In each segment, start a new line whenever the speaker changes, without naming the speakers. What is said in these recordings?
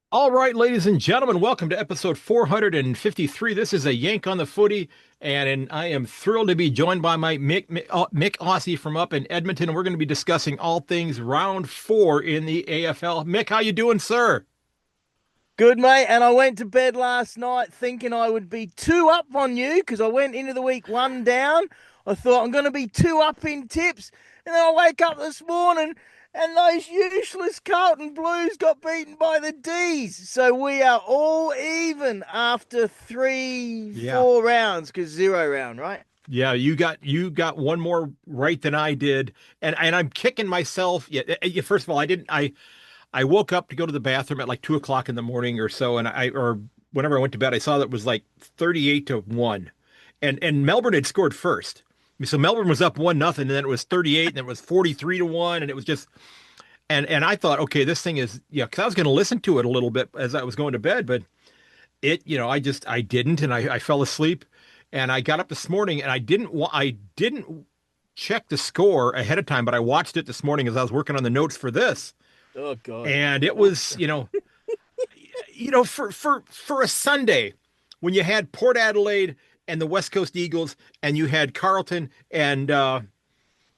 All right, ladies and gentlemen, welcome to episode 453. This is a Yank on the Footy, and I am thrilled to be joined by my Myk Aussie from up in Edmonton. We're going to be discussing all things round four in the AFL. Mick, how you doing, sir?
Good, mate. And I went to bed last night thinking I would be two up on you because I went into the week one down. I thought I'm going to be two up in tips. And then I wake up this morning and those useless Carlton Blues got beaten by the D's. So we are all even after three,
Yeah.
4 rounds because zero round, right?
Yeah, you got one more right than I did. And I'm kicking myself. Yeah, first of all, I woke up to go to the bathroom at like 2 o'clock in the morning or so, and or whenever I went to bed, I saw that it was like 38-1. And Melbourne had scored first. So Melbourne was up 1-0, and then it was 38, and then it was 43-1, and it was just and I thought, okay, this thing is, because I was going to listen to it a little bit as I was going to bed, but I didn't, and I fell asleep, and I got up this morning, and I didn't check the score ahead of time, but I watched it this morning as I was working on the notes for this,
Oh, God.
and it was, for a Sunday when you had Port Adelaide and the West Coast Eagles, and you had Carlton and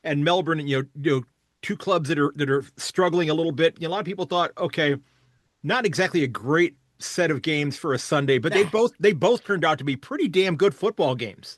Melbourne, two clubs that are struggling a little bit. A lot of people thought, okay, not exactly a great set of games for a Sunday, but they
Nah.
both turned out to be pretty damn good football games.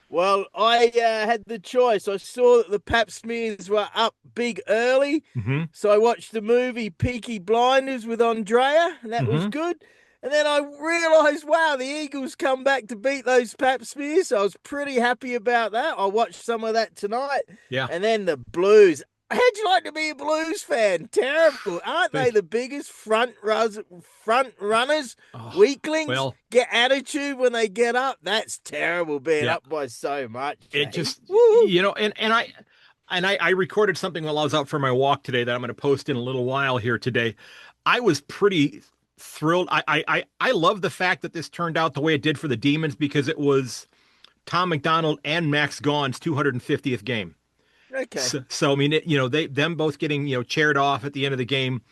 Well, I had the choice. I saw that the Pap Smears were up big early.
Hmm.
So I watched the movie Peaky Blinders with Andrea, and that was
Hmm.
good. And then I realised, wow, the Eagles come back to beat those Pap Smears. So I was pretty happy about that. I watched some of that tonight.
Yeah.
And then the Blues. How'd you like to be a Blues fan? Terrible. Aren't they
But,
the biggest front runners?
oh,
Weaklings
well,
get attitude when they get up. That's terrible being
yeah,
up by so much,
it
eh?
just,
Woo!
and I recorded something while I was out for my walk today that I'm going to post in a little while here today. I was pretty thrilled. I love the fact that this turned out the way it did for the Demons because it was Tom McDonald and Max Gawn's 250th game.
Okay.
So I mean, them both getting chaired off at the end of the game.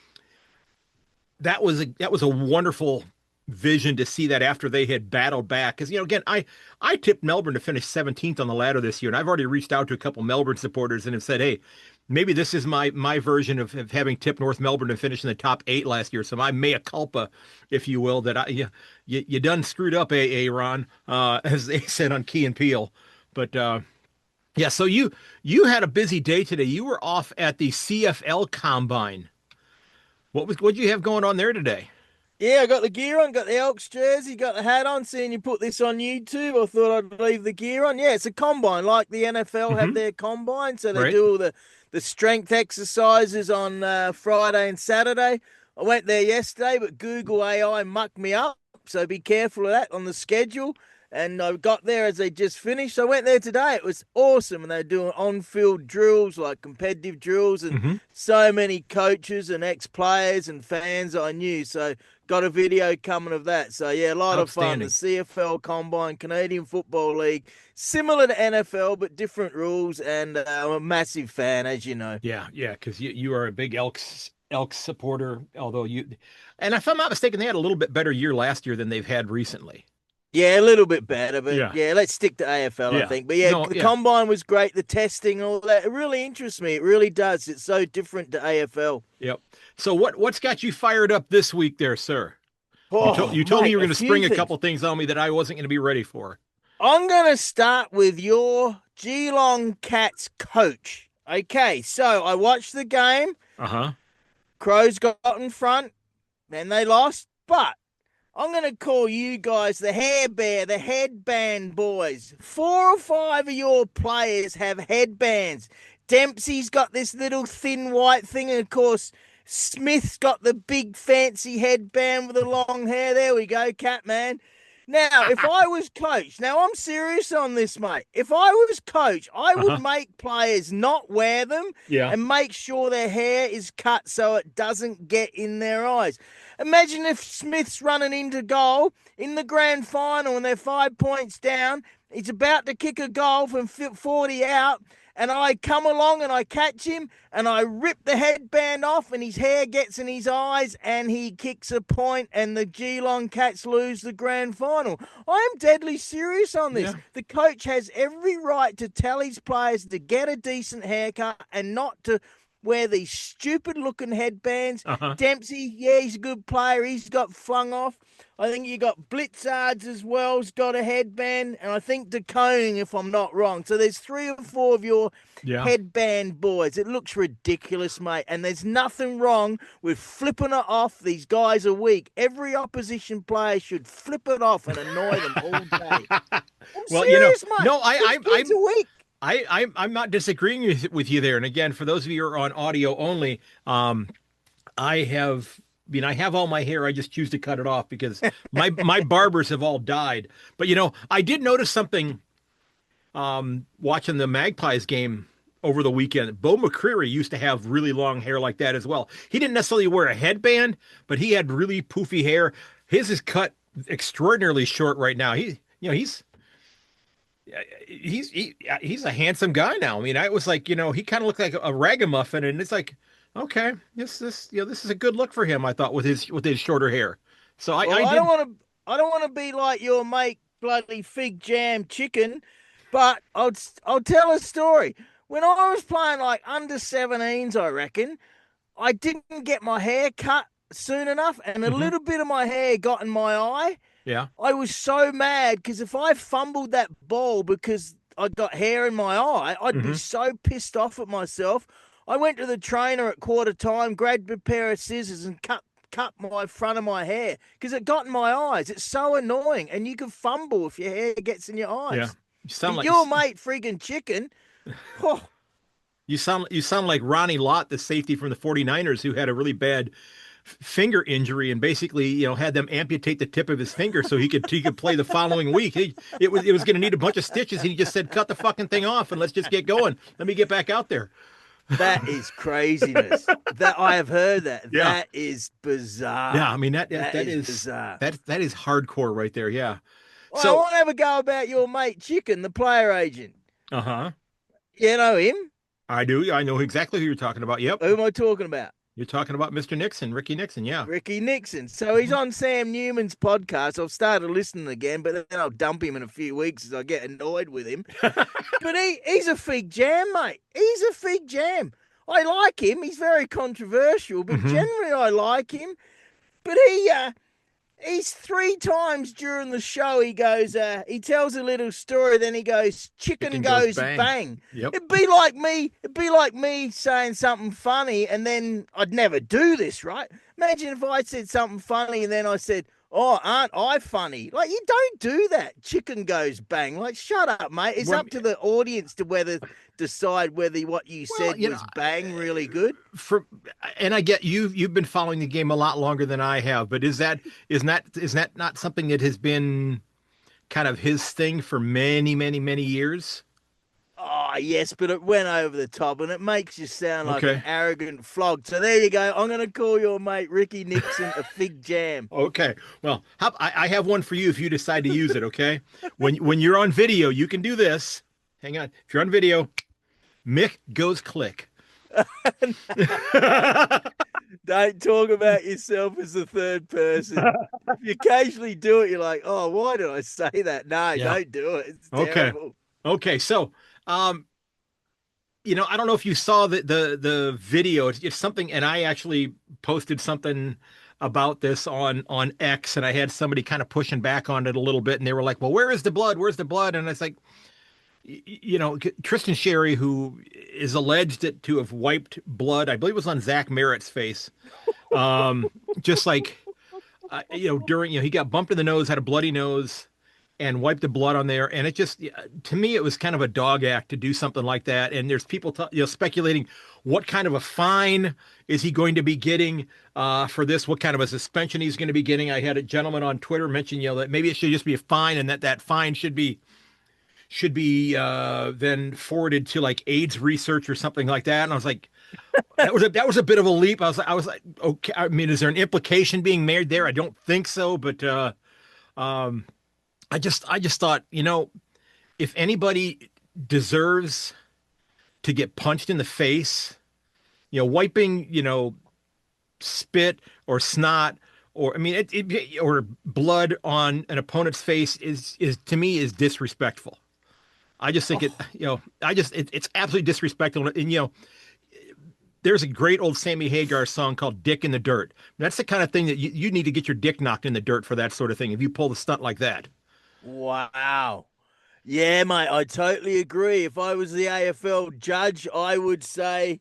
That was a wonderful vision to see that after they had battled back. Because again, I tipped Melbourne to finish 17th on the ladder this year, and I've already reached out to a couple Melbourne supporters and have said, hey, maybe this is my version of having tipped North Melbourne to finish in the top eight last year. So my mea culpa, if you will, that you done screwed up, Ron, as they said on Key and Peele. But yeah, so you had a busy day today. You were off at the CFL Combine. What did you have going on there today?
Yeah, I got the gear on, got the Elks jersey, got the hat on. Seeing you put this on YouTube, I thought I'd leave the gear on. Yeah, it's a combine, like the NFL have
Hmm.
their combine, so they
Right.
do all the strength exercises on Friday and Saturday. I went there yesterday, but Google AI mucked me up, so be careful of that on the schedule. And I got there as they just finished. So I went there today. It was awesome, and they're doing on-field drills, like competitive drills, and
Hmm.
so many coaches and ex-players and fans I knew. So got a video coming of that. So yeah, a lot of fun. The
Outstanding.
CFL Combine, Canadian Football League, similar to NFL but different rules. And I'm a massive fan, as you know.
Yeah, yeah, because you are a big Elks supporter, although and if I'm not mistaken, they had a little bit better year last year than they've had recently.
Yeah, a little bit better, but
Yeah,
yeah, let's stick to AFL, I
yeah.
think. But yeah,
No,
the
yeah,
combine was great, the testing, all that. It really interests me. It really does. It's so different to AFL.
yep. So what's got you fired up this week there, sir? You told
Oh,
you told me
mate,
you were
a
going to
few
spring a
things.
couple things on me that I wasn't going to be ready for.
I'm going to start with your Geelong Cats coach. Okay, so I watched the game.
Uh-huh.
Crows got in front, then they lost. But I'm going to call you guys the hair bear, the headband boys. 4 or 5 of your players have headbands. Dempsey's got this little thin white thing, and of course, Smith's got the big fancy headband with the long hair. There we go, Catman. Now, if I was coach, now I'm serious on this, mate. If I was coach, I would
Uh-huh.
make players not wear them
Yeah.
and make sure their hair is cut so it doesn't get in their eyes. Imagine if Smith's running into goal in the grand final and they're 5 points down. He's about to kick a goal from 40 out, and I come along and I catch him and I rip the headband off and his hair gets in his eyes and he kicks a point and the Geelong Cats lose the grand final. I am deadly serious on this.
Yeah.
The coach has every right to tell his players to get a decent haircut and not to wear these stupid looking headbands.
Uh-huh.
Dempsey, yeah, he's a good player. He's got flung off. I think you got Blitzards as well. Has got a headband, and I think De Koning, if I'm not wrong. So there's 3 or 4 of your headband boys. It looks ridiculous, mate. And there's nothing wrong with flipping it off. These guys are weak. Every opposition player should flip it off and annoy them all day. I'm
Well,
serious, mate.
no,
I'm weak.
I'm not disagreeing with you there. And again, for those of you who are on audio only, I have all my hair. I just choose to cut it off because my barbers have all died. But I did notice something watching the Magpies game over the weekend. Bo McCreary used to have really long hair like that as well. He didn't necessarily wear a headband, but he had really poofy hair. His is cut extraordinarily short right now. He's a handsome guy now. I mean, I was like, he kind of looked like a ragamuffin, and it's like, okay, this is a good look for him, I thought, with his shorter hair. So I don't
want to be like your mate, bloody Fig Jam Chicken, but I'll tell a story. When I was playing like under 17s, I reckon, I didn't get my hair cut soon enough, and a little bit of my hair got in my eye.
Yeah.
I was so mad because if I fumbled that ball because I got hair in my eye, I'd be so pissed off at myself. I went to the trainer at quarter time, grabbed a pair of scissors and cut my front of my hair because it got in my eyes. It's so annoying, and you can fumble if your hair gets in your eyes.
Yeah, you sound like
your mate, friggin' Chicken. Oh.
You sound like Ronnie Lott, the safety from the 49ers, who had a really bad finger injury and basically, had them amputate the tip of his finger so he could play the following week. It was going to need a bunch of stitches. And he just said, cut the fucking thing off and let's just get going. Let me get back out there.
That is craziness. That I have heard that.
Yeah.
That is bizarre.
Yeah, I mean that is
bizarre.
That is hardcore right there. Yeah.
Well,
So
I want to have a go about your mate Chicken, the player agent.
Uh-huh.
You know him?
I do. I know exactly who you're talking about. Yep.
Who am I talking about?
You're talking about Mr. Nixon, Ricky Nixon. Yeah.
Ricky Nixon. So he's on Sam Newman's podcast. I've started listening again, but then I'll dump him in a few weeks as I get annoyed with him. But he's a fig jam, mate. He's a fig jam. I like him. He's very controversial, but generally I like him. But he's 3 times during the show, he goes, he tells a little story, then he goes, chicken goes bang.
Yep.
It'd be like me saying something funny, and then I'd never do this, right? Imagine if I said something funny, and then I said, oh, aren't I funny? Like, you don't do that. Chicken goes bang. Like, shut up, mate. It's up to the audience to decide whether what you said was bang really good.
And I get you've been following the game a lot longer than I have, but is that not something that has been kind of his thing for many, many, many years?
Oh, yes, but it went over the top, and it makes you sound like an arrogant flog. So there you go. I'm going to call your mate Ricky Nixon a fig jam.
Okay. Well, I have one for you if you decide to use it, okay? When you're on video, you can do this. Hang on. If you're on video, Myk goes click.
Don't talk about yourself as the third person. If you occasionally do it, you're like, oh, why did I say that? No, don't do it. It's terrible.
Okay. So, I don't know if you saw the video. It's something, and I actually posted something about this on X, and I had somebody kind of pushing back on it a little bit, and they were like, well, where is the blood? Where's the blood? And it's like, Tristan Sherry, who is alleged to have wiped blood, I believe it was on Zach Merritt's face. Just like, during, he got bumped in the nose, had a bloody nose, and wiped the blood on there. And it just, to me, it was kind of a dog act to do something like that. And there's people, speculating what kind of a fine is he going to be getting for this? What kind of a suspension he's going to be getting? I had a gentleman on Twitter mention, that maybe it should just be a fine, and that fine should be then forwarded to like AIDS research or something like that. And I was like, that was a bit of a leap. I was like, okay. I mean, is there an implication being made there? I don't think so, but I just thought, if anybody deserves to get punched in the face, wiping, spit or snot or I mean or blood on an opponent's face is to me is disrespectful. I just think
Oh,
it's absolutely disrespectful. And there's a great old Sammy Hagar song called "Dick in the Dirt." That's the kind of thing that you need to get your dick knocked in the dirt for that sort of thing. If you pull the stunt like that,
wow. Yeah, mate, I totally agree. If I was the AFL judge, I would say,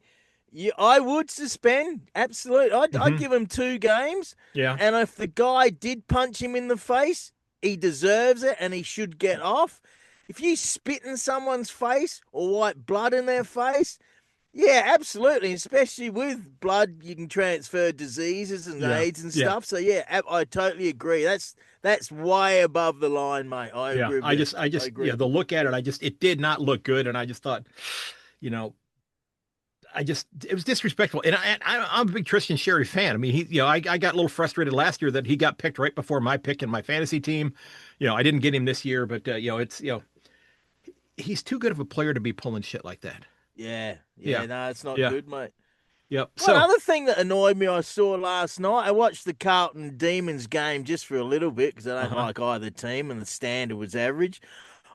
yeah, I would suspend. Absolutely. I'd
hmm
give him 2 games.
yeah,
And if the guy did punch him in the face, he deserves it and he should get off. If you spit in someone's face or wipe blood in their face, yeah, absolutely. Especially with blood, you can transfer diseases and
yeah,
AIDS and
yeah,
stuff. So yeah, I totally agree. That's way above the line, mate. I
yeah.
agree with
I
you.
just, I
I
just, yeah.
agree.
The look at it, it did not look good, and I just thought, you know, it was disrespectful. And I'm a big Tristan Sherry fan. I mean, I got a little frustrated last year that he got picked right before my pick in my fantasy team. I didn't get him this year, but he's too good of a player to be pulling shit like that.
Yeah,
Yeah,
yeah, no, it's not
yeah,
good, mate.
yep.
One
So,
other thing that annoyed me, I saw last night. I watched the Carlton Demons game just for a little bit because I don't
uh-huh.
like either team, and the standard was average.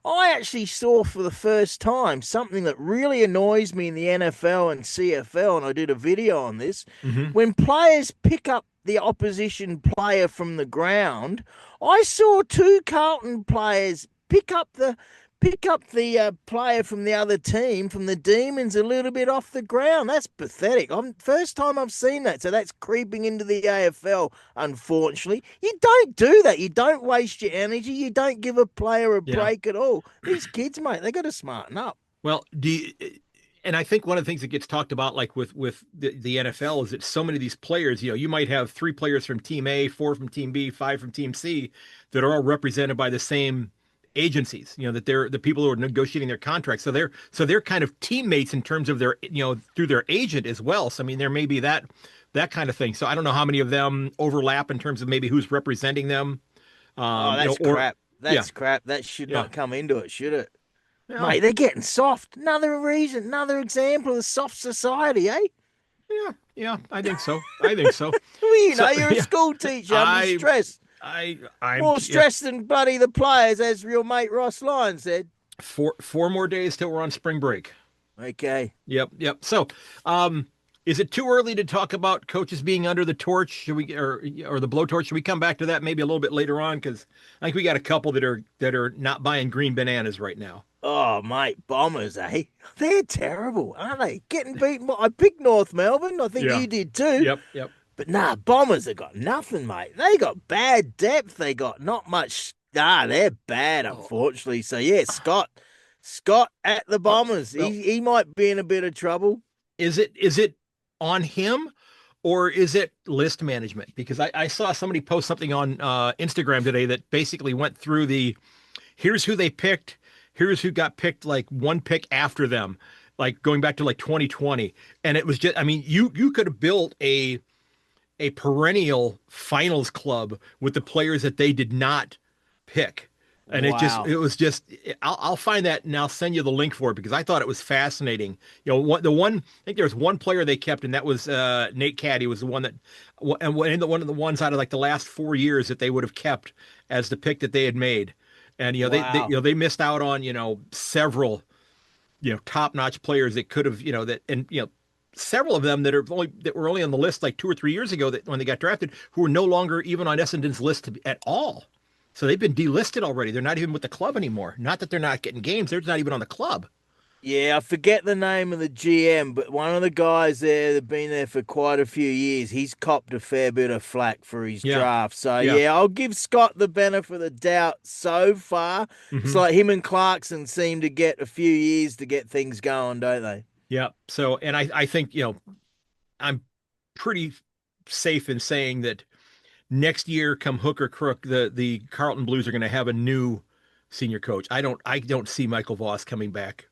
I actually saw for the first time something that really annoys me in the NFL and CFL, and I did a video on this.
hmm
When players pick up the opposition player from the ground, I saw 2 Carlton players pick up the player from the other team from the Demons a little bit off the ground. That's pathetic. First time I've seen that, so that's creeping into the AFL. Unfortunately, you don't do that. You don't waste your energy. You don't give a player a
Yeah.
break at all. These kids, mate, they got to smarten up.
Well, and I think one of the things that gets talked about, like with the NFL, is that so many of these players, you might have 3 players from Team A, 4 from Team B, 5 from Team C, that are all represented by the same agencies. That they're the people who are negotiating their contracts. So they're kind of teammates in terms of their, through their agent as well. So I mean, there may be that kind of thing. So I don't know how many of them overlap in terms of maybe who's representing them.
Oh, that's
Or
crap.
yeah,
That's crap. That should
yeah,
not come into it, should it?
yeah,
Mate, they're getting soft. Another reason, another example of soft society, eh?
yeah, yeah. I think so. I think so.
Well,
So
you're a
yeah,
school teacher under
I
stress.
I'm
More
yeah.
stress than bloody the players, as your mate Ross Lyon said.
Four more days till we're on spring break.
Okay.
Yep, yep. So, is it too early to talk about coaches being under the torch? Should we or the blowtorch? Should we come back to that maybe a little bit later on? Because I think we got a couple that are not buying green bananas right now.
Oh, mate, Bombers, eh? They're terrible, aren't they? Getting beaten. I picked North Melbourne. I think
Yeah.
you did too.
Yep. Yep.
But nah, Bombers have got nothing, mate. They got bad depth. They got not much. Nah, they're bad,
Oh,
unfortunately. So yeah, Scott at the
oh,
Bombers.
well,
He might be in a bit of trouble.
is it on him or is it list management? Because I saw somebody post something on Instagram today that basically went through here's who they picked, here's who got picked like one pick after them, like going back to like 2020. And it was just, I mean, you could have built a perennial finals club with the players that they did not pick. And
Wow.
it was just, I'll find that and I'll send you the link for it because I thought it was fascinating. I think there was one player they kept, and that was Nate Caddy was the one that, and one of the ones out of like the last 4 years that they would have kept as the pick that they had made. And,
Wow.
they missed out on, several, top-notch players that could have, several of them that were only on the list like 2 or 3 years ago that when they got drafted, who were no longer even on Essendon's list at all. So they've been delisted already. They're not even with the club anymore. Not that they're not getting games; they're just not even on the club.
Yeah, I forget the name of the GM, but one of the guys there that been there for quite a few years, he's copped a fair bit of flack for his
Yeah,
draft. So
yeah,
yeah, I'll give Scott the benefit of the doubt so far. It's
hmm
like him and Clarkson seem to get a few years to get things going, don't they?
yeah. So, and I think I'm pretty safe in saying that next year, come hook or crook, the Carlton Blues are going to have a new senior coach. I don't see Michael Voss coming back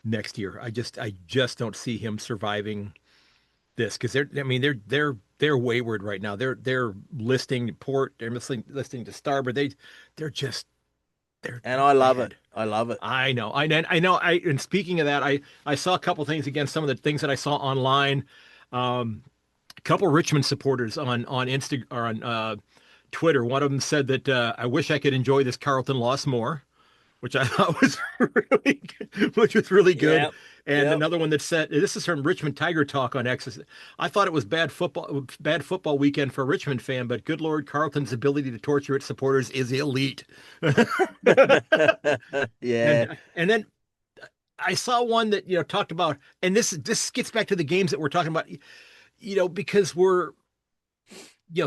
next year. I just don't see him surviving this because they're wayward right now. They're listing Port, they're listing to Starboard. They're just
And
They're
I love it.
bad.
I love it.
I know. And speaking of that, I saw a couple things against some of the things that I saw online. A couple Richmond supporters on Insta or on Twitter. One of them said that I wish I could enjoy this Carlton loss more, which I thought was which was really good.
Yeah.
And
Yep.
another one that said, this is from Richmond Tiger Talk on X. I thought it was bad football weekend for a Richmond fan, but good Lord, Carlton's ability to torture its supporters is elite.
Yeah.
And then I saw one that talked about, and this gets back to the games that we're talking about, because we're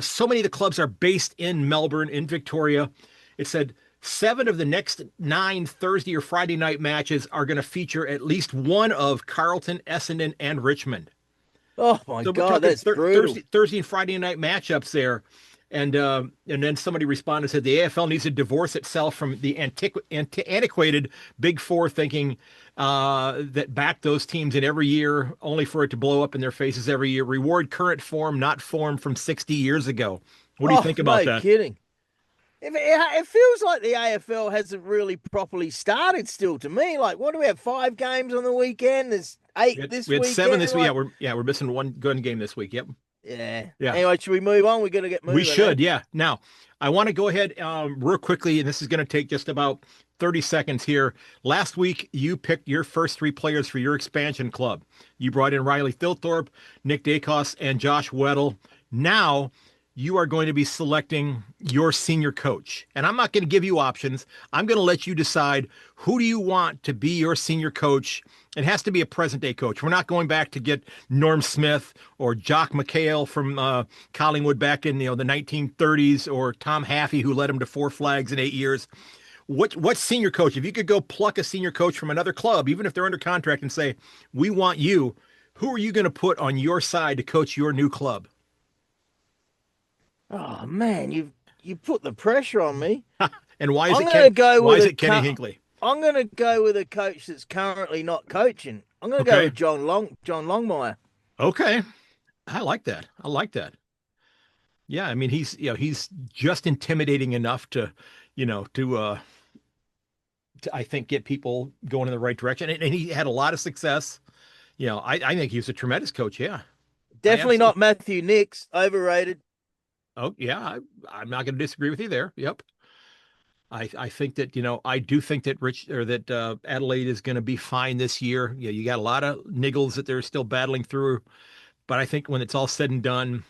so many of the clubs are based in Melbourne, in Victoria. It said 7 of the next 9 Thursday or Friday night matches are going to feature at least one of Carlton, Essendon, and Richmond.
Oh my
So we're
God,
talking
that's brutal.
Thursday and Friday night matchups there. And then somebody responded and said the AFL needs to divorce itself from the antiquated Big Four thinking that back those teams in every year, only for it to blow up in their faces every year. Reward current form, not form from 60 years ago. What do you
Oh,
think about
no
that?
kidding. It feels like the AFL hasn't really properly started still to me. Like, what do we have? 5 games on the weekend? There's 8 this
We had 7
weekend.
this week.
Like,
We're missing one good game this week. Yep.
yeah.
Yeah.
Anyway, should we move on? We're going to get
We
moving, eh?
should, yeah. Now, I want to go ahead real quickly, and this is going to take just about 30 seconds here. Last week, you picked your first 3 players for your expansion club. You brought in Riley Thilthorpe, Nick Dacos, and Josh Weddle. Now, you are going to be selecting your senior coach. And I'm not going to give you options. I'm going to let you decide who do you want to be your senior coach. It has to be a present day coach. We're not going back to get Norm Smith or Jock McHale from Collingwood back in the 1930s, or Tom Haffey, who led him to 4 flags in 8 years. What senior coach? If you could go pluck a senior coach from another club, even if they're under contract, and say, we want you, who are you going to put on your side to coach your new club?
Oh man, you put the pressure on me.
And why is
I'm
it
going to go
why
with
is
a
it Kenny Hinkley?
I'm going to go with a coach that's currently not coaching. I'm going to go
Okay.
with John Longmire.
Okay. I like that. I like that. Yeah, I mean he's just intimidating enough to, to I think get people going in the right direction. And he had a lot of success. I think he was a tremendous coach. Yeah. I
Definitely
absolutely
not Matthew Nix, overrated.
Oh yeah, I'm not going to disagree with you there. Yep. I think that, I do think that Adelaide is going to be fine this year. Yeah, you got a lot of niggles that they're still battling through, but I think when it's all said and done,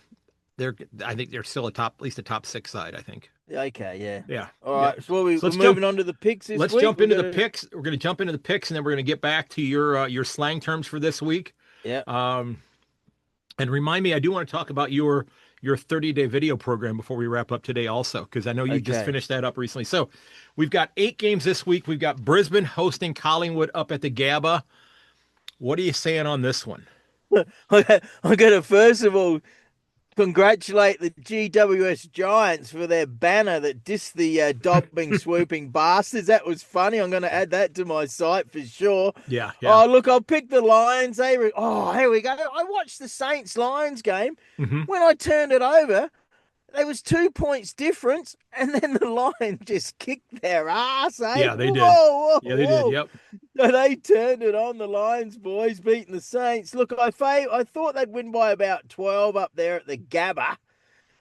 I think they're still at least a top 6 side, I think.
Okay, yeah.
Yeah.
All
Yeah.
right, so
So
we're moving on to the picks this
let's
week.
jump into the picks. We're going to jump into the picks, and then we're going to get back to your slang terms for this week.
Yeah.
And remind me, I do want to talk about your 30-day video program before we wrap up today also, because I know you just
Okay.
finished that up recently. So we've got 8 games this week. We've got Brisbane hosting Collingwood up at the Gabba. What are you saying on this one?
I'm going to first of all congratulate the GWS Giants for their banner that dissed the dobbing, swooping bastards. That was funny. I'm going to add that to my site for sure.
Yeah, yeah.
Oh, look, I'll pick the Lions. Oh, here we go. I watched the Saints-Lions game.
Mm-hmm.
When I turned it over, there was 2 points difference, and then the Lions just kicked their ass, eh?
Yeah, they did.
Whoa,
Yeah, they did. Yep.
So they turned it on, the Lions boys, beating the Saints. Look, I thought they'd win by about 12 up there at the Gabba,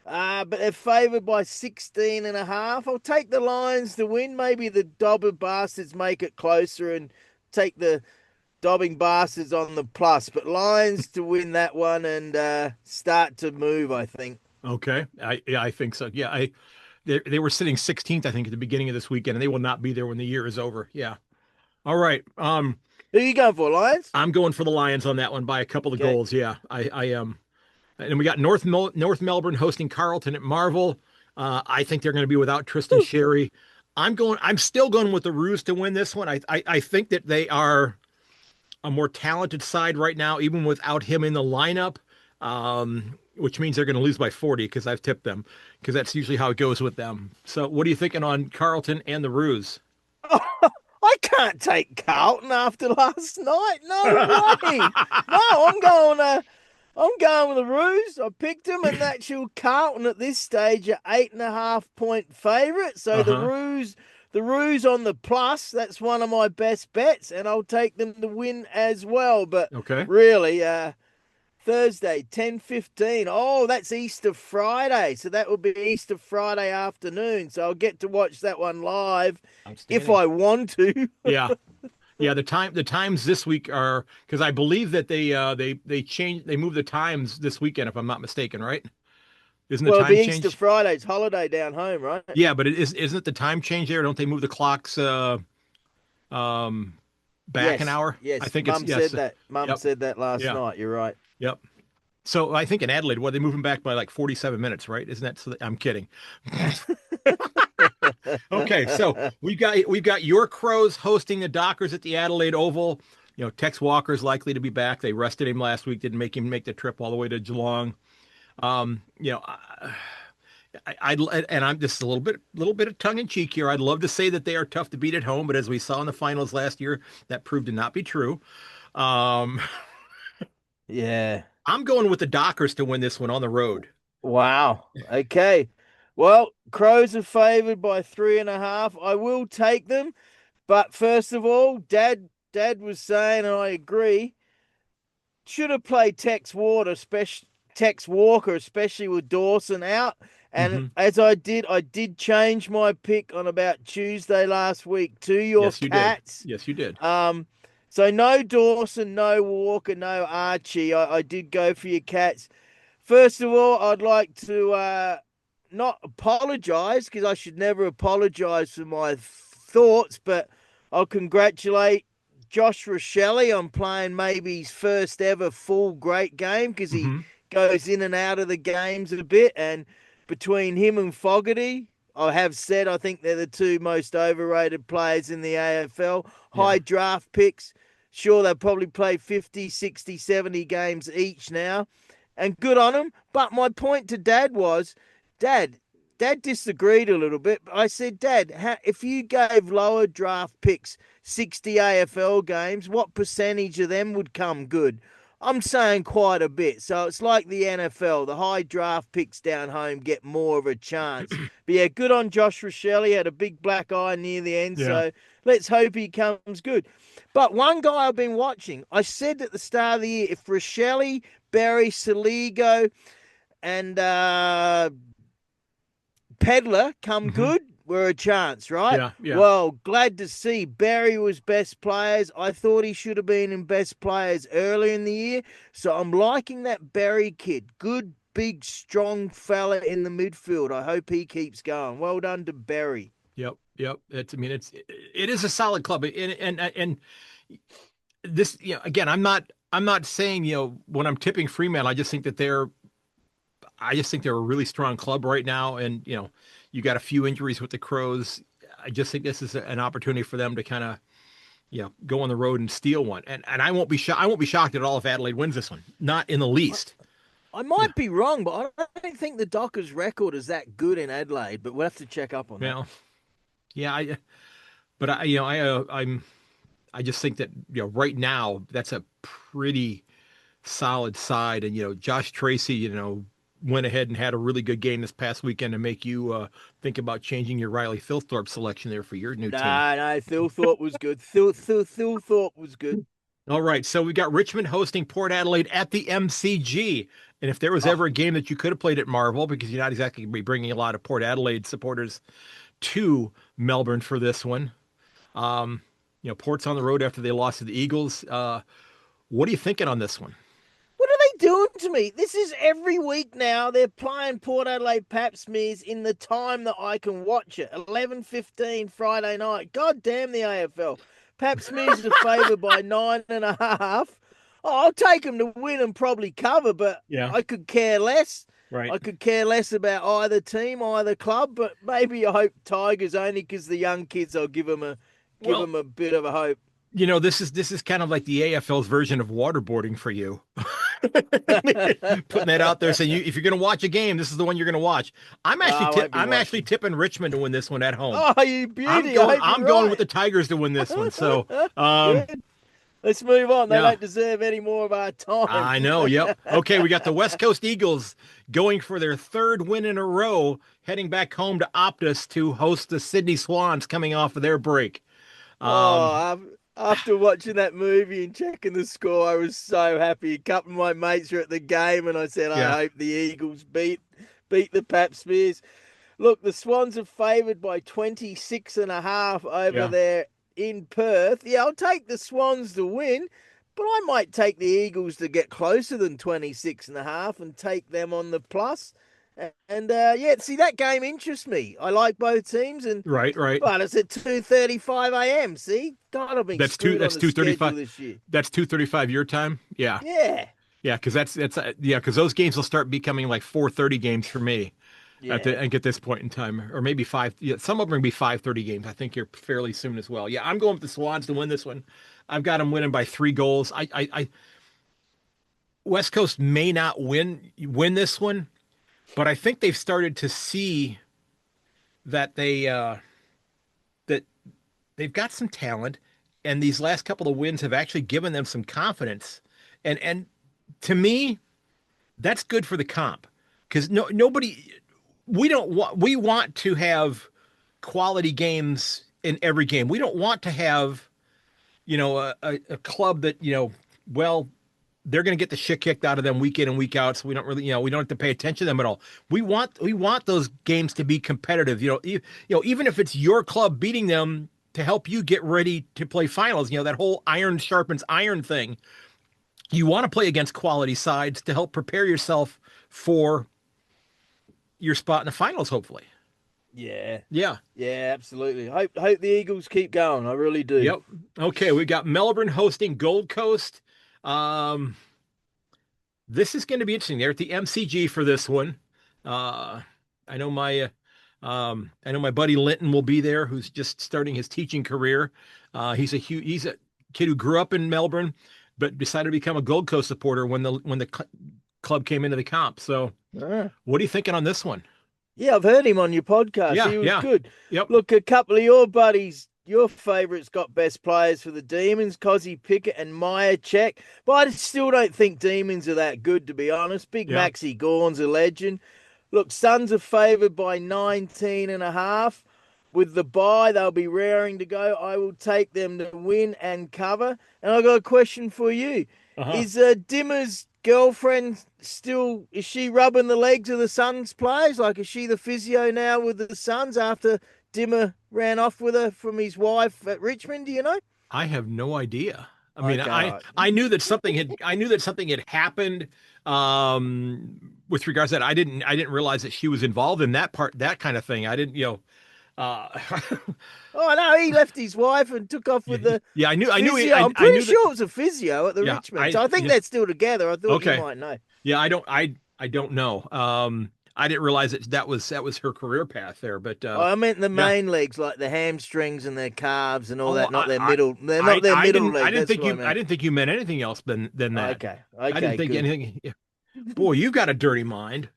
but they're favoured by 16 and a half. I'll take the Lions to win. Maybe the Dobber bastards make it closer and take the dobbing bastards on the plus. But Lions to win that one and start to move, I think.
Okay. I think so. Yeah, they were sitting 16th, I think, at the beginning of this weekend, and they will not be there when the year is over. Yeah. All right.
Who are you going for, Lions?
I'm going for the Lions on that one by a couple of
Okay.
goals. Yeah, I am. And we got North Melbourne hosting Carlton at Marvel. I think they're going to be without Tristan Sherry. I'm still going with the Roos to win this one. I think that they are a more talented side right now, even without him in the lineup. Which means they're going to lose by 40 because I've tipped them, because that's usually how it goes with them. So what are you thinking on Carlton and the Roos?
I can't take Carlton after last night. No way. No, I'm going with the Roos. I picked them, and actual Carlton at this stage are 8.5 point favourite. So the The Roos on the plus, that's one of my best bets, and I'll take them to win as well. But
Okay.
really, Thursday, 10:15. Oh, that's Easter Friday. So that would be Easter Friday afternoon. So I'll get to watch that one live if
Outstanding.
I want to.
Yeah. Yeah, the times this week are because I believe that they moved the times this weekend if I'm not mistaken, right? Isn't the
Well, it'll
time
be Easter
change?
Friday. It's holiday down home, right?
Yeah, but isn't it the time change there? Don't they move the clocks um back an
Yes,
hour? I
yes.
think it's
Mum
yes.
said that. Mum
Yep.
said that last
Yeah.
night. You're right.
Yep. So I think in Adelaide, well, they move them back by like 47 minutes, right? Isn't that so? I'm kidding. Okay, so we've got your Crows hosting the Dockers at the Adelaide Oval. Tex Walker's likely to be back. They rested him last week, didn't make him make the trip all the way to Geelong. Um, you know, I'd and I'm just a little bit of tongue in cheek here. I'd love to say that they are tough to beat at home, but as we saw in the finals last year, that proved to not be true. Um,
Yeah.
I'm going with the Dockers to win this one on the road.
Wow. Okay. Well, Crows are favored by 3.5. I will take them, but first of all, Dad was saying, and I agree, should have played Tex Walker, especially with Dawson out. And
Hmm.
as I did change my pick on about Tuesday last week to your
Yes, you did.
Cats.
Yes, you did.
So no Dawson, no Walker, no Archie. I did go for your Cats. First of all, I'd like to not apologize because I should never apologize for my thoughts, but I'll congratulate Josh Rochelle on playing maybe his first ever full great game because he
Hmm.
goes in and out of the games a bit. And between him and Fogarty, I have said I think they're the two most overrated players in the AFL.
Yeah.
High draft picks. Sure, they'll probably play 50, 60, 70 games each now and good on him. But my point to Dad was, Dad, Dad disagreed a little bit. I said, Dad, if you gave lower draft picks 60 AFL games, what percentage of them would come good? I'm saying quite a bit. So it's like the NFL. The high draft picks down home get more of a chance. But yeah, good on Josh Rochelle. He had a big black eye near the end.
Yeah.
So let's hope he comes good. But one guy I've been watching, I said at the start of the year, if Rochelle, Barry, Saligo, and Pedler come
Hmm.
good, we're a chance, right?
Yeah. Yeah.
Well, glad to see Barry was best players. I thought he should have been in best players earlier in the year. So I'm liking that Barry kid. Good, big, strong fella in the midfield. I hope he keeps going. Well done to Barry.
Yep. Yep. It is a solid club, and this, again, I'm not saying, when I'm tipping Fremantle, I just think they're a really strong club right now, and you got a few injuries with the Crows. I just think this is an opportunity for them to kind of go on the road and steal one, and I won't be shocked at all if Adelaide wins this one, not in the least.
I
Yeah.
might be wrong, but I don't think the Dockers' record is that good in Adelaide. But we'll have to check up on that.
Well, yeah, but I just think that right now that's a pretty solid side, and Josh Tracy, went ahead and had a really good game this past weekend to make you think about changing your Riley Thilthorpe selection there for your new team.
No, Thilthorpe was good. Thilthorpe was good.
All right, so we got Richmond hosting Port Adelaide at the MCG, and if there was
Oh,
ever a game that you could have played at Marvel, because you're not exactly going to be bringing a lot of Port Adelaide supporters to Melbourne for this one. Port's on the road after they lost to the Eagles. What are you thinking on this one?
what are they doing to me? This is every week now. They're playing Port Adelaide Pap Smears in the time that I can watch it. 11:15 Friday night. God damn the AFL. Pap Smears are favoured by 9.5. Oh, I'll take them to win and probably cover, but
Yeah,
I could care less.
right.
I could care less about either team, either club, but maybe I hope Tigers only because the young kids. I'll give
Well,
them a bit of a hope.
this is kind of like the AFL's version of waterboarding for you. Putting that out there, saying if you're going to watch a game, this is the one you're going to watch.
I won't be
I'm actually
watching.
tipping Richmond to win this one at home.
Oh, you
I'm
beauty! I
going
hope
I'm
you're
going with
right.
the Tigers to win this one. So,
Good. Let's move on. They
Yeah.
don't deserve any more of our time.
I know. Yep. Okay, we got the West Coast Eagles going for their third win in a row, heading back home to Optus to host the Sydney Swans coming off of their break.
Oh,
Um,
after watching that movie and checking the score, I was so happy. A couple of my mates were at the game, and I said, I
yeah,
hope the Eagles beat the Pap Smears. Look, the Swans are favoured by 26.5 over
yeah.
there in Perth. Yeah, I'll take the Swans to win, but I might take the Eagles to get closer than 26.5 and take them on the plus. And yeah, see, that game interests me. I like both teams, and
Right, right.
but it's at 2:35 a.m. See, God, I've been
That's two.
screwed on
That's
the
two
schedule
35.
this year.
That's 2:35 your time. Yeah,
Yeah,
yeah. Because that's yeah. Because those games will start becoming like 4:30 games for me
yeah.
at this point in time, or maybe five. Yeah, some of them will be 5:30 games. I think you're fairly soon as well. Yeah, I'm going with the Swans to win this one. I've got them winning by 3 goals. West Coast may not win this one, but I think they've started to see that that they've got some talent, and these last couple of wins have actually given them some confidence. And to me, that's good for the comp because nobody we want to have quality games in every game. We don't want to have a club that well they're going to get the shit kicked out of them week in and week out, so we don't really we don't have to pay attention to them at all. We want those games to be competitive. Even if it's your club beating them to help you get ready to play finals. That whole iron sharpens iron thing. You want to play against quality sides to help prepare yourself for your spot in the finals, hopefully.
Yeah,
Yeah.
yeah, absolutely. Hope the Eagles keep going. I really do.
Yep. Okay, we got Melbourne hosting Gold Coast. Um, this is going to be interesting. They're at the MCG for this one. Uh, I know my buddy Linton will be there, who's just starting his teaching career. He's a kid who grew up in Melbourne, but decided to become a Gold Coast supporter when the club came into the comp. So,
Ah.
what are you thinking on this one?
Yeah, I've heard him on your podcast.
Yeah,
He was
yeah,
good.
yep,
Look, a couple of your buddies, your favourites got best players for the Demons, Cozzy Pickett and Maya Check. But I still don't think Demons are that good, to be honest. Big
yeah.
Maxi Gorn's a legend. Look, Suns are favoured by 19.5. With the bye, they'll be raring to go. I will take them to win and cover. And I got a question for you.
Uh-huh.
Is Dimmer's girlfriend still, is she rubbing the legs of the Suns players? Like, is she the physio now with the Suns after Dimmer ran off with her from his wife at Richmond? Do you know?
I have no idea. I mean,
Okay, all right.
I knew that something had happened with regards to that. I didn't realize that she was involved in that kind of thing. I didn't, uh
Oh no, he left his wife and took off
yeah,
with the
yeah,
physio. I'm
I
pretty
knew that.
sure it was a physio at the
Yeah,
Richmond. So I think
yeah,
they're still together. I thought you
okay.
might know.
Yeah, I don't know. I didn't realize that was her career path there, but
Oh, I meant the
yeah.
main legs, like the hamstrings and their calves and all
Oh,
that, not their middle. They're not their
I
middle
didn't
leg. That's what I
I
meant.
didn't think you meant anything else than that.
Okay,
I didn't
okay,
think
good.
anything. Yeah. Boy, you've got a dirty mind.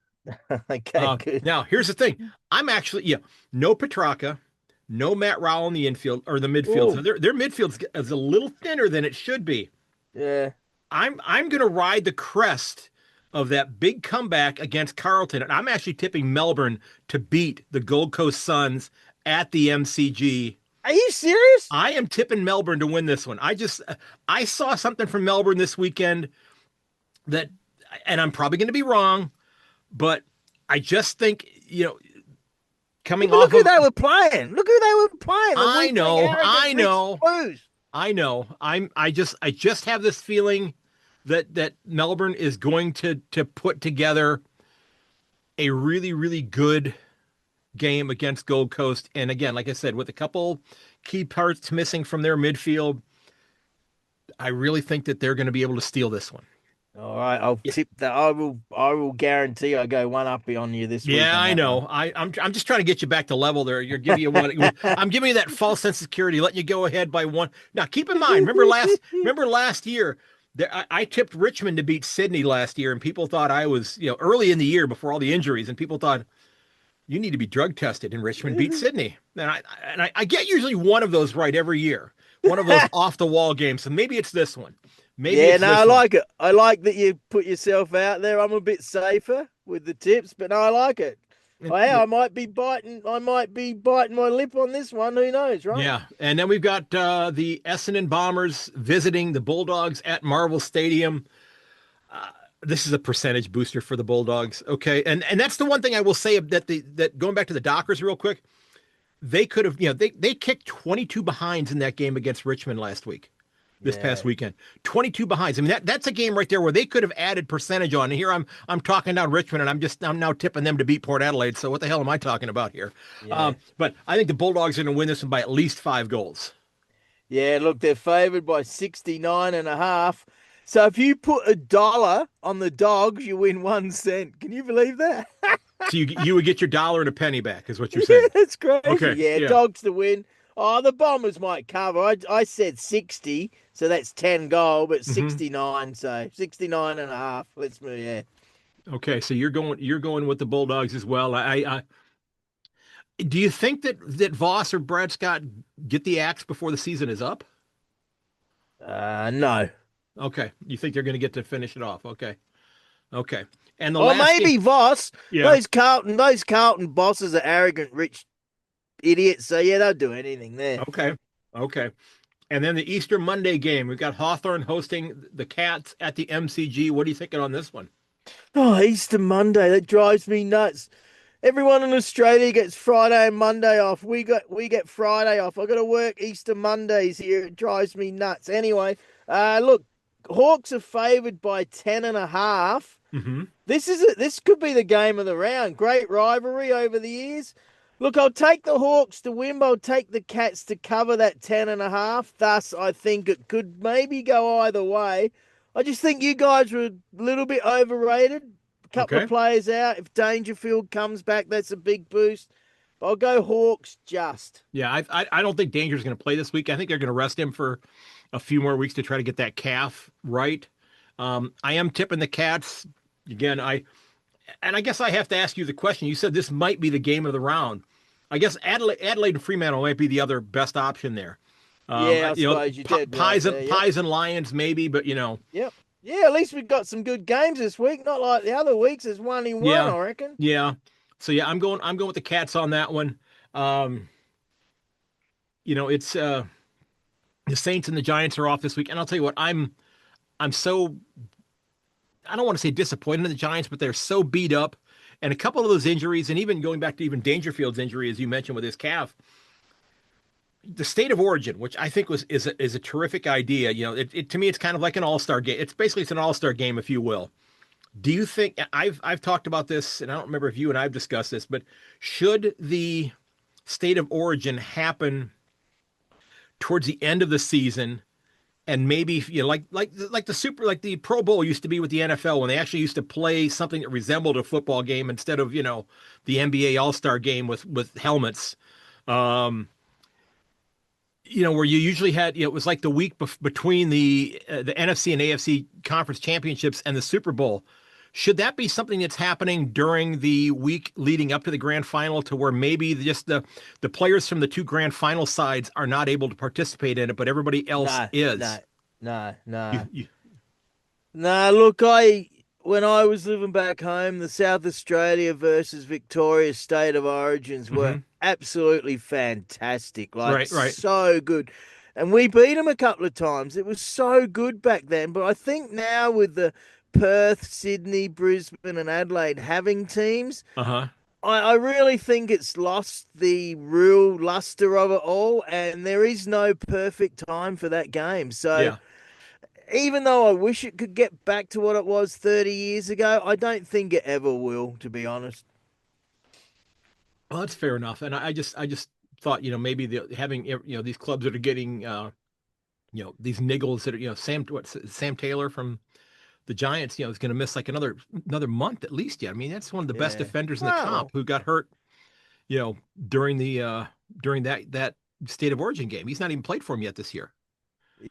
Okay, good.
Now here's the thing. I'm actually no Petrarca, no Matt Rowell in the infield or the midfield. So
Oh,
their midfield is a little thinner than it should be.
yeah.
I'm going to ride the crest of that big comeback against Carlton, and I'm actually tipping Melbourne to beat the Gold Coast Suns at the MCG.
Are you serious?
I am tipping Melbourne to win this one. I saw something from Melbourne this weekend that, and I'm probably going to be wrong, but I just think
Yeah,
coming
but look
off
who
of
they were playing. Look who they were playing. The
I
weakling,
know,
arrogant,
I
rich
know,
blues.
I know. I just have this feeling that Melbourne is going to put together a really, really good game against Gold Coast. And again, like I said, with a couple key parts missing from their midfield, I really think that they're going to be able to steal this one.
All right, I'll
Yeah,
tip that. I will guarantee I go one up on you this week
yeah,
on
I
that one.
know. I'm just trying to get you back to level there. You're giving you one. I'm giving you that false sense of security, letting you go ahead by one. Now, keep in mind, remember last year. I tipped Richmond to beat Sydney last year, and people thought I was, early in the year before all the injuries, and people thought you need to be drug tested, and Richmond beat Sydney. And I get usually one of those right every year. one of those off the wall games. So maybe it's this one. Maybe
Yeah,
it's
no,
this
I
one.
like it. I like that you put yourself out there. I'm a bit safer with the tips, but no, I like it.
And
Oh, yeah, I might be biting. I might be biting my lip on this one. Who knows, right?
yeah, and then we've got the Essendon Bombers visiting the Bulldogs at Marvel Stadium. Uh, this is a percentage booster for the Bulldogs. Okay, and that's the one thing I will say that going back to the Dockers real quick, they could have, they kicked 22 behinds in that game against Richmond last week. This past
Yeah.
weekend, 22 behinds. I mean, that's a game right there where they could have added percentage on. And here I'm talking down Richmond, and I'm now tipping them to beat Port Adelaide. So what the hell am I talking about here?
Yeah.
But I think the Bulldogs are going to win this one by at least 5 goals.
Yeah, look, they're favored by 69.5. So if you put $1 on the dogs, you win 1 cent. Can you believe that?
So you would get your dollar and a penny back, is what you're
Yeah,
saying.
that's crazy.
Okay,
Yeah,
yeah.
dogs to win. Oh, the Bombers might cover. I said 60, so that's 10 goal, but
Hmm.
69, so 69.5. Let's move, yeah.
Okay, so you're going with the Bulldogs as well. Do you think that Voss or Brad Scott get the axe before the season is up?
No.
Okay, you think they're going to get to finish it off? Okay, okay. And the
Or
last game,
maybe Voss.
yeah.
Those Carlton bosses are arrogant, rich idiots. So yeah, they'll do anything there.
Okay, okay. And then the Easter Monday game, we've got Hawthorn hosting the Cats at the MCG. What are you thinking on this one?
Oh, Easter Monday, that drives me nuts. Everyone in Australia gets Friday and Monday off. We get Friday off. I got to work Easter Mondays here. It drives me nuts. Anyway, look, Hawks are favoured by 10.5.
Hmm.
This could be the game of the round. Great rivalry over the years. Look, I'll take the Hawks to win, but I'll take the Cats to cover that 10.5. Thus, I think it could maybe go either way. I just think you guys were a little bit overrated. A couple of
Okay.
players out. If Dangerfield comes back, that's a big boost. But I'll go Hawks just.
Yeah, I don't think Danger's going to play this week. I think they're going to rest him for a few more weeks to try to get that calf right. I am tipping the Cats again. I guess I have to ask you the question. You said this might be the game of the round. I guess Adelaide and Fremantle might be the other best option there.
Yeah, I suppose you did right
Pies
there.
and
Yep.
Pies and Lions maybe, but
Yep. Yeah, at least we've got some good games this week. Not like the other weeks. There's one in one,
yeah,
I reckon.
yeah. So yeah, I'm going with the Cats on that one. Um, it's the Saints and the Giants are off this week, and I'll tell you what, I'm so I don't want to say disappointed in the Giants, but they're so beat up. And a couple of those injuries, and even going back to even Dangerfield's injury, as you mentioned with his calf, the state of origin, which I think is a terrific idea. To me, it's kind of like an all-star game. It's an all-star game, if you will. Do you think I've talked about this, and I don't remember if you and I've discussed this, but should the state of origin happen towards the end of the season? And maybe like the Pro Bowl used to be with the NFL when they actually used to play something that resembled a football game instead of the NBA All Star game with helmets. Um, where you usually had it was like the week between the NFC and AFC conference championships and the Super Bowl. Should that be something that's happening during the week leading up to the grand final, to where maybe just the players from the two grand final sides are not able to participate in it, but everybody else
No, no,
is?
no,
You,
no.
you,
No, look, when I was living back home, the South Australia versus Victoria state of origins were
mhm.
absolutely fantastic. Like
Right, right.
so good. And we beat them a couple of times. It was so good back then. But I think now with the Perth, Sydney, Brisbane, and Adelaide having teams,
Uh-huh.
I really think it's lost the real luster of it all, and there is no perfect time for that game. So
Yeah.
even though I wish it could get back to what it was 30 years ago, I don't think it ever will, to be honest.
Well, that's fair enough. And I just thought, maybe having, these clubs that are getting, these niggles that are, Sam Taylor from the Giants, is going to miss like another month at least. Yeah. I mean, that's one of the best
Yeah.
defenders in the
Oh,
comp
well,
who got hurt, you know, during that state of origin game. He's not even played for him yet this year.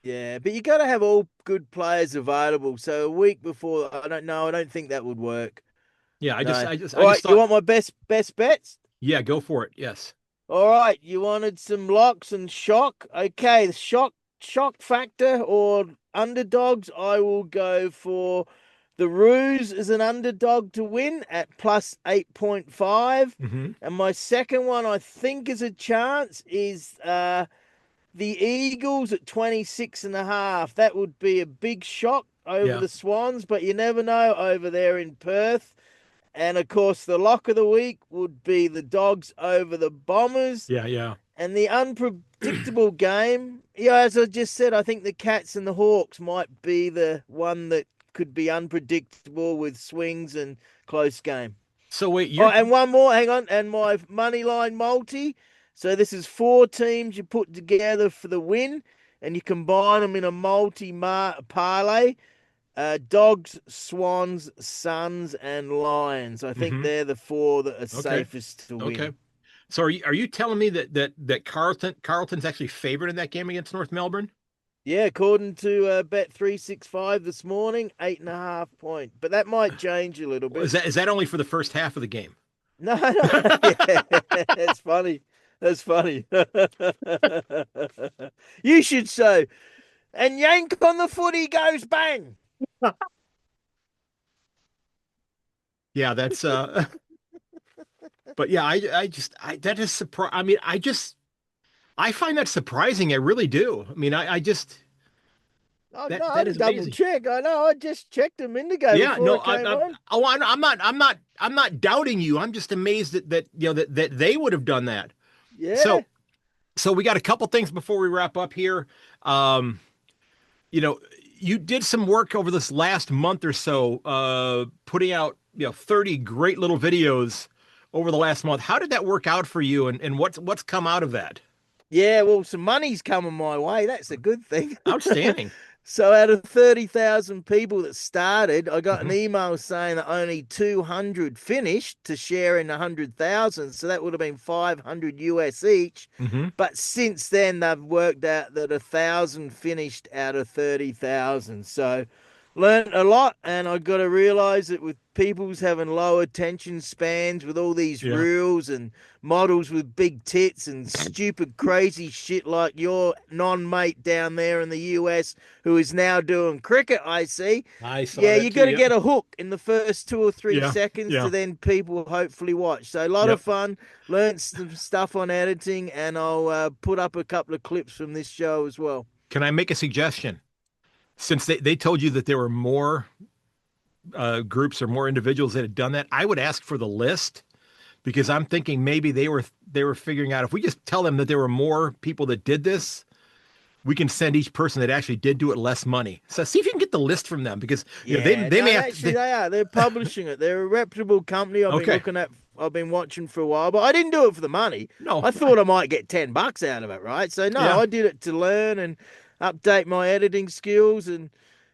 yeah, but you got to have all good players available. So a week before, I don't know. I don't think that would work.
Yeah. I just,
No.
I just,
All
I just
right, you
thought,
want my best bets?
yeah, go for it. Yes.
All right, you wanted some locks and shock. Okay, the shock shock factor or underdogs, I will go for the Roos as an underdog to win at plus 8.5. And my second one, I think, is a chance is the Eagles at 26.5. That would be a big shock over
Yeah.
the Swans, but you never know over there in Perth. And of course, the lock of the week would be the Dogs over the Bombers.
Yeah. Yeah.
And the unpredictable game, yeah, as I just said, I think the Cats and the Hawks might be the one that could be unpredictable with swings and close game.
So wait,
Oh,
you're
and one more, hang on, and my money line multi. So this is 4 teams you put together for the win, and you combine them in a parlay. Dogs, Swans, Suns, and Lions. I think they're the 4 that are safest to win.
Okay. So are you telling me that Carlton's actually favored in that game against North Melbourne?
Yeah, according to Bet365 this morning, 8.5 point. But that might change a little bit.
Is that only for the first half of the game?
No. Yeah, that's funny. That's funny. You should so. And Yank on the footy goes bang.
Yeah, that's but yeah, that is surprise. I mean, I find that surprising. I really do. I mean, I just
Oh
that
no,
that
I
is
double
amazing.
check. I know. I just checked a minute ago
Yeah,
before
no,
I came on.
I'm not doubting you. I'm just amazed that that they would have done that.
Yeah.
So we got a couple things before we wrap up here. You know, you did some work over this last month or so, putting out 30 great little videos over the last month. How did that work out for you, and what's come out of that?
Yeah, well, some money's coming my way. That's a good thing.
Outstanding.
So out of 30,000 people that started, I got an
Mhm.
email saying that only 200 finished to share in 100,000. So that would have been 500 US each.
Mhm.
But since then, they've worked out that 1,000 finished out of 30,000. So learned a lot, and I got to realize that with people's having low attention spans with all these
Yeah.
reels and models with big tits and stupid crazy shit like your non-mate down there in the US who is now doing cricket, I see.
I saw
Yeah,
that
you
too.
got to
Yep.
get a hook in the first 2 or 3
Yeah.
seconds to
Yeah.
then people hopefully watch. So a lot
Yep.
of fun. Learned some stuff on editing, and I'll put up a couple of clips from this show as well.
Can I make a suggestion? Since they told you that there were more groups or more individuals that had done that, I would ask for the list because I'm thinking maybe they were figuring out if we just tell them that there were more people that did this, we can send each person that actually did do it less money. So see if you can get the list from them because
Yeah,
they
no,
may have
actually they are. They're publishing it. They're a reputable company.
Okay.
I've been watching for a while, but I didn't do it for the money.
No.
I thought I might get $10 out of it, right? So no,
Yeah.
I did it to learn and update my editing skills, and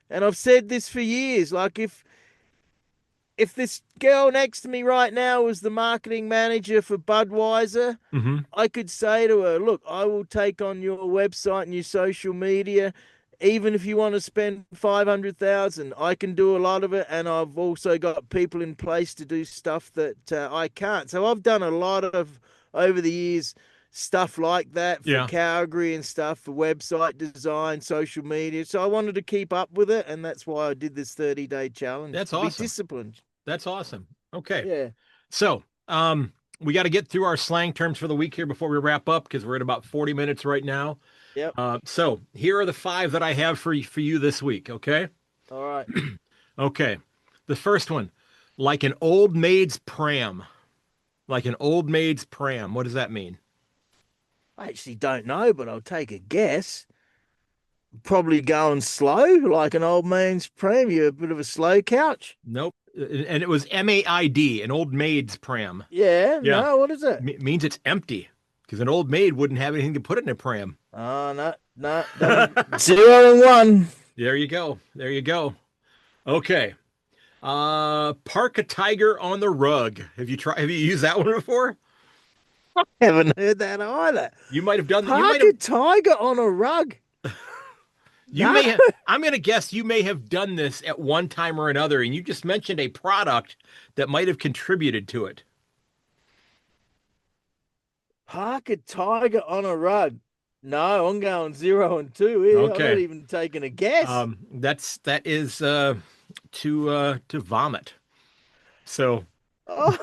I've said this for years. Like if this girl next to me right now was the marketing manager for Budweiser,
Hmm.
I could say to her, look, I will take on your website and your social media. Even if you want to spend 500,000, I can do a lot of it. And I've also got people in place to do stuff that I can't. So I've done a lot of, over the years, stuff like that for
Yeah.
Calgary and stuff for website design, social media. So I wanted to keep up with it. And that's why I did this 30-day challenge
That's
to be
awesome.
disciplined.
That's awesome. Okay.
Yeah.
So, we got to get through our slang terms for the week here before we wrap up because we're at about 40 minutes right now.
Yep.
So here are the 5 that I have for you this week. Okay.
All right.
Okay. The first one, like an old maid's pram. Like an old maid's pram. What does that mean?
I actually don't know, but I'll take a guess. Probably going slow, like an old man's pram. You're a bit of a slow couch.
Nope. And it was MAID, an old maid's pram.
Yeah,
Yeah.
no, what is it?
Means it's empty because an old maid wouldn't have anything to put in a pram.
Oh, no. 0 and 1.
There you go. There you go. Okay. Park a tiger on the rug. Have you used that one before?
Haven't heard that either.
You might have done that.
Park a tiger on a rug.
You may have, I'm going to guess you may have done this at one time or another, and you just mentioned a product that might have contributed to it.
Park a tiger on a rug. No, I'm going 0-2 here. I'm not
Okay.
even taking a guess.
That is to vomit. So
Oh,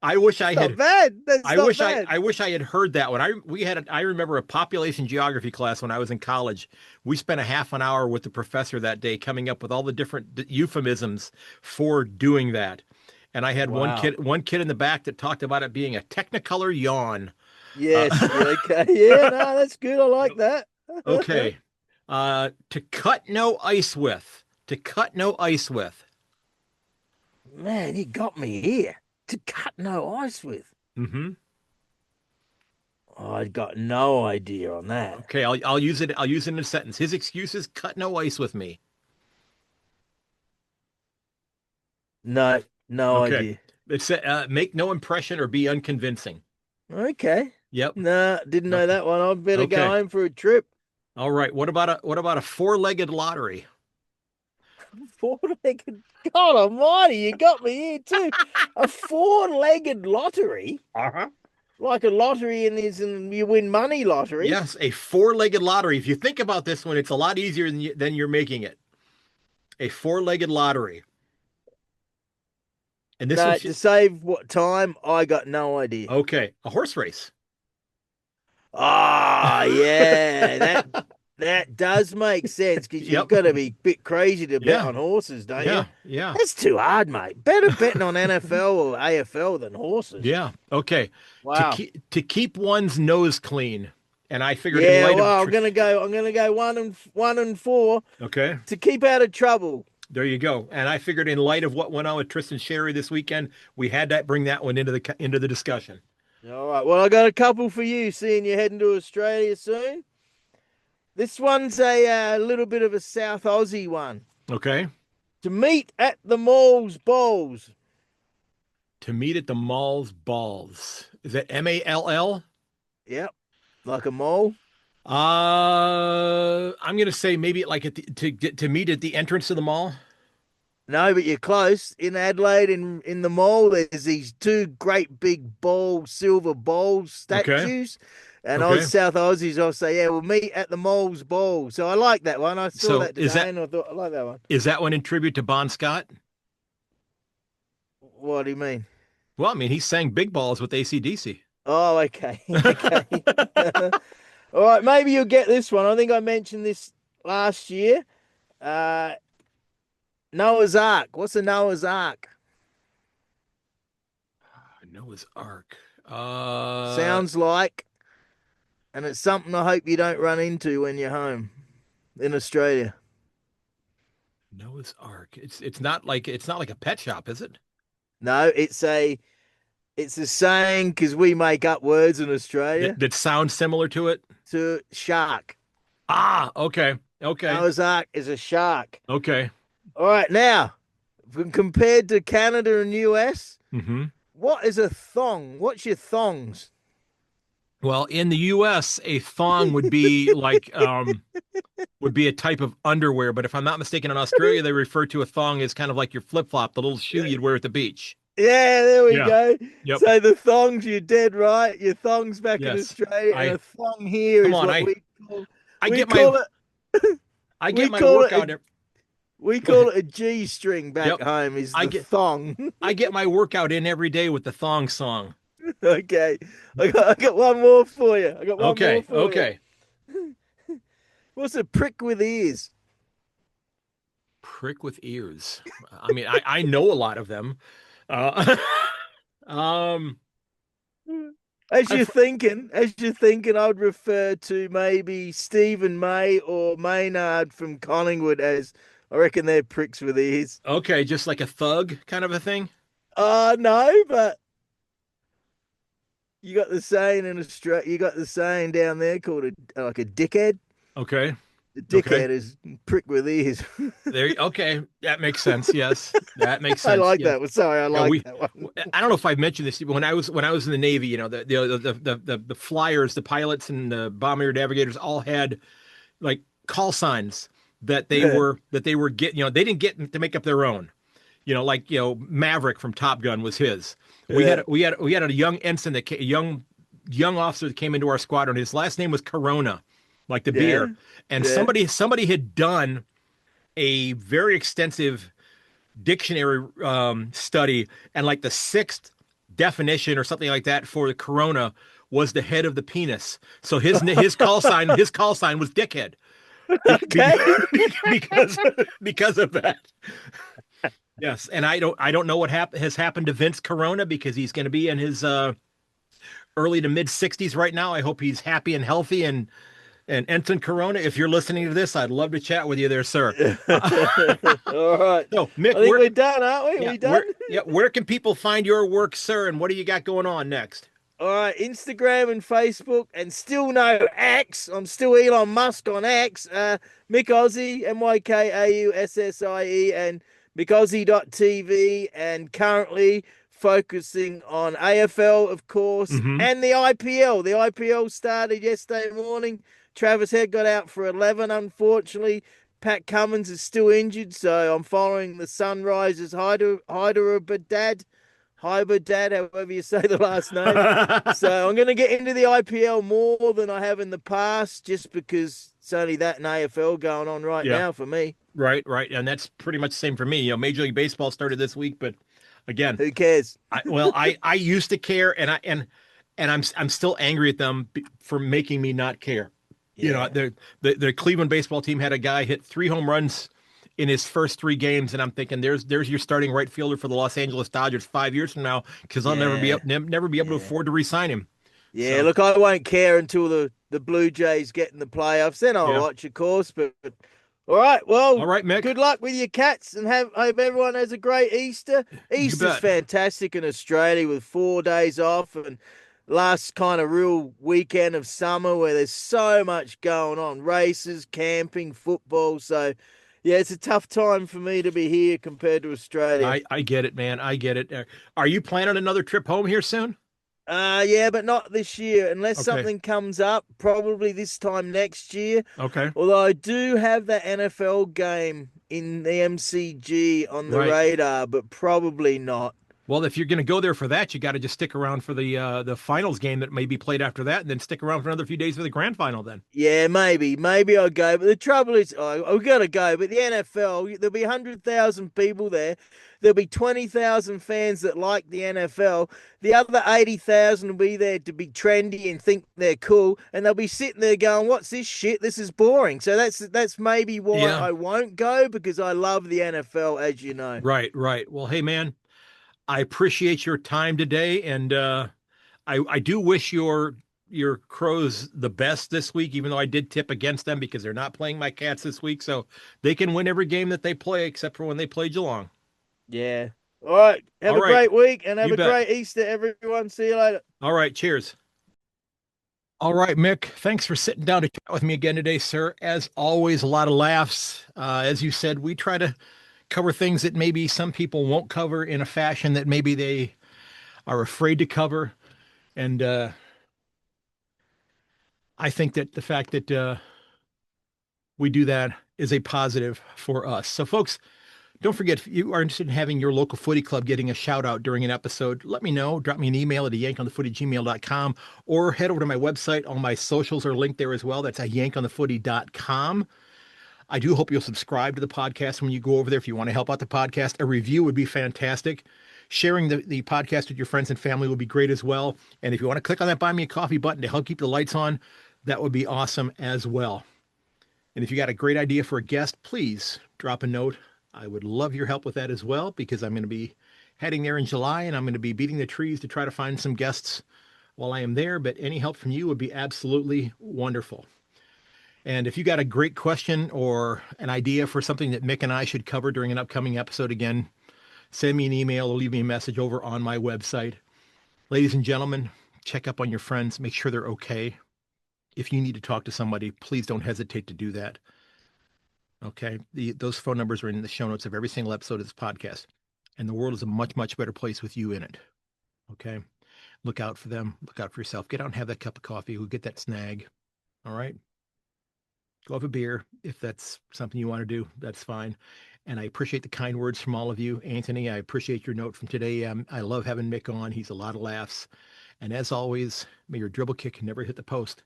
I wish I
that's not
had
bad. That's not bad.
I wish I had heard that one. I remember a population geography class when I was in college. We spent a half an hour with the professor that day coming up with all the different euphemisms for doing that. And I had
Wow.
one kid in the back that talked about it being a technicolor yawn.
Yes.
Uh,
Yeah, okay. Yeah, no, that's good. I like that.
okay. To cut no ice with. To cut no ice with.
Man, you got me here. To cut no ice with.
Hmm.
Oh, I got no idea on that.
Okay, I'll use it. I'll use it in a sentence. His excuse is cut no ice with me.
No, no
Okay.
idea.
It's make no impression or be unconvincing.
Okay.
Yep.
Nah, didn't know
Okay.
that one. I'd better go
Okay.
home for a trip.
All right. What about a four-legged lottery?
Four-legged. God almighty, you got me here too. A four-legged lottery?
Uh-huh.
Like a lottery and you win money lottery.
Yes, a four-legged lottery. If you think about this one, it's a lot easier than you're making it. A four-legged lottery. And this
No,
one's
to save what time, I got no idea.
okay. A horse race.
Ah, yeah, that does make sense because you've
Yep.
got to be a bit crazy to bet
Yeah.
on horses, don't you?
Yeah. Yeah.
That's too hard, mate. Better betting on NFL or AFL than horses.
Yeah. Okay.
Wow.
To keep one's nose clean. And I figured in
Yeah,
light of
well, I'm gonna go 1-4
okay.
to keep out of trouble.
There you go. And I figured in light of what went on with Tristan Sherry this weekend, we had to bring that one into the discussion.
All right. Well, I got a couple for you. Seeing you're heading to Australia soon. This one's a little bit of a South Aussie one.
Okay.
To meet at the mall's balls.
To meet at the mall's balls. Is that MALL?
Yep, like a mall.
I'm gonna say maybe like to meet at the entrance of the mall.
No, but you're close. In Adelaide, in the mall, there's these two great big ball, silver bowl
Okay.
statues. And
Okay.
South Aussies, I'll say, yeah, we'll meet at the mall's ball. So I like that one. I saw
So
that today and I thought, I like that one.
is that one in tribute to Bon Scott?
What do you mean?
Well, I mean, he sang Big Balls with AC/DC.
Oh, okay. Okay. All right, maybe you'll get this one. I think I mentioned this last year. Uh, Noah's Ark. What's a Noah's Ark?
Noah's Ark.
Sounds like, and it's something I hope you don't run into when you're home in Australia.
Noah's Ark. It's not like a pet shop, is it?
No, it's a saying because we make up words in Australia
That sounds similar to it.
to shark.
Ah, okay. Okay.
Noah's Ark is a shark.
Okay.
All right, now compared to Canada and US,
Hmm.
what is a thong? What's your thongs?
Well, in the US, a thong would be a type of underwear, but if I'm not mistaken, in Australia, they refer to a thong as kind of like your flip-flop, the little shoe you'd wear at the beach.
Yeah, there we
Yeah.
go.
Yep.
So the thongs, you're dead right. Your thongs back in
Yes.
Australia, and
I
a thong here
come
is
on,
what
I
we
get
call
my
it.
I
We
get my
call it
workout.
we
Go ahead.
call it a G string back
Yep.
home. Is
I
the
get
thong?
I get my workout in every day with the thong song.
Okay, I got one more for you. I got one more
Okay.
for you.
Okay.
What's a prick with ears?
Prick with ears. I mean, I know a lot of them. Uh, um, I've,
As you're thinking, I would refer to maybe Stephen May or Maynard from Collingwood as I reckon they're pricks with ears.
okay, just like a thug kind of a thing.
No, but you got the saying in Australia. You got the saying down there called like a dickhead.
Okay.
The
Okay.
dickhead is prick with ears.
Okay, that makes sense. Yes, that makes
I
sense.
like
Yeah.
that one. Sorry, I
Yeah,
like that one.
I don't know if I've mentioned this when I was in the Navy. You know, the flyers, the pilots, and the bomber navigators all had like call signs that they were getting. You know, they didn't get to make up their own. You know, like Maverick from Top Gun was his.
Yeah.
We had a young ensign a young young officer that came into our squadron. His last name was Corona, like the
Yeah.
beer. And
Yeah.
somebody had done a very extensive dictionary study, and like the sixth definition or something like that for the Corona was the head of the penis. So his call sign was dickhead.
Okay.
Because because of that. Yes, and I don't know what has happened to Vince Corona, because he's going to be in his early to mid 60s right now. I hope he's happy and healthy. And Ensign Corona, if you're listening to this, I'd love to chat with you there, sir.
All right.
So, Mick,
I think we're done, aren't we?
yeah,
We done?
where can people find your work, sir? And what do you got going on next?
All right, Instagram and Facebook, and still no X. I'm still Elon Musk on X. Myk Aussie, MYKAUSSIE, and MyKaussie.tv, and currently focusing on AFL, of course,
Mm-hmm.
and the IPL. The IPL started yesterday morning. Travis Head got out for 11, unfortunately. Pat Cummins is still injured, so I'm following the Sunrisers Hyderabad. Dad, however you say the last name. So I'm going to get into the IPL more than I have in the past, just because it's only that in AFL going on right
Yeah.
now for me.
Right, and that's pretty much the same for me. Major League Baseball started this week, but again,
Who cares?
I used to care, and I'm still angry at them for making me not care.
Yeah.
The Cleveland baseball team had a guy hit 3 home runs in his first 3 games, and I'm thinking, there's your starting right fielder for the Los Angeles Dodgers 5 years from now, because I'll never be able to afford to re-sign him.
Yeah,
So,
look, I won't care until the Blue Jays get in the playoffs. Then I'll
yeah.
watch, of course. But all right, well,
All right, Mick.
good luck with your cats, and hope everyone has a great Easter. Easter's
bet.
fantastic in Australia with 4 days off, and last kind of real weekend of summer where there's so much going on, races, camping, football. So yeah, it's a tough time for me to be here compared to Australia.
I get it, man. I get it. Are you planning another trip home here soon?
Yeah, but not this year unless
Okay.
something comes up, probably this time next year.
Okay.
Although I do have that NFL game in the MCG on the
Right.
radar, but probably not.
Well, if you're going to go there for that, you got to just stick around for the finals game that may be played after that, and then stick around for another few days for the grand final. Then.
Yeah, maybe I'll go. But the trouble is, I've got to go. But the NFL, there'll be 100,000 people there. There'll be 20,000 fans that like the NFL. The other 80,000 will be there to be trendy and think they're cool, and they'll be sitting there going, "What's this shit? This is boring." So that's maybe why I won't go, because I love the NFL, as you know.
Right. Well, hey, man, I appreciate your time today, and I do wish your Crows the best this week, even though I did tip against them because they're not playing my Cats this week, so they can win every game that they play except for when they play Geelong.
Yeah. All right. Have a great week, and have
You
a
bet.
great Easter, everyone. See you later.
All right. Cheers. All right, Mick, thanks for sitting down to chat with me again today, sir. As always, a lot of laughs. As you said, we try to cover things that maybe some people won't cover in a fashion that maybe they are afraid to cover. And I think that the fact that we do that is a positive for us. So, folks, don't forget, if you are interested in having your local footy club getting a shout out during an episode, let me know. Drop me an email at ayankonthefooty@gmail.com, or head over to my website. All my socials are linked there as well. That's ayankonthefooty.com. I do hope you'll subscribe to the podcast when you go over there. If you want to help out the podcast, a review would be fantastic. Sharing the podcast with your friends and family would be great as well. And if you want to click on that Buy Me a Coffee button to help keep the lights on, that would be awesome as well. And if you got a great idea for a guest, please drop a note. I would love your help with that as well, because I'm going to be heading there in July, and I'm going to be beating the trees to try to find some guests while I am there. But any help from you would be absolutely wonderful. And if you got a great question or an idea for something that Mick and I should cover during an upcoming episode, again, send me an email or leave me a message over on my website. Ladies and gentlemen, check up on your friends. Make sure they're okay. If you need to talk to somebody, please don't hesitate to do that. Okay. Those phone numbers are in the show notes of every single episode of this podcast. And the world is a much, much better place with you in it. Okay. Look out for them. Look out for yourself. Get out and have that cup of coffee. We'll get that snag. All right. Go have a beer. If that's something you want to do, that's fine. And I appreciate the kind words from all of you. Anthony, I appreciate your note from today. I love having Mick on. He's a lot of laughs. And as always, may your dribble kick never hit the post.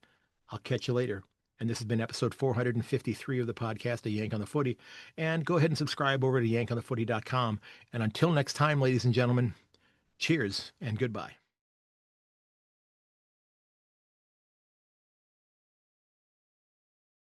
I'll catch you later. And this has been episode 453 of the podcast, A Yank on the Footy. And go ahead and subscribe over to yankonthefooty.com. And until next time, ladies and gentlemen, cheers and goodbye.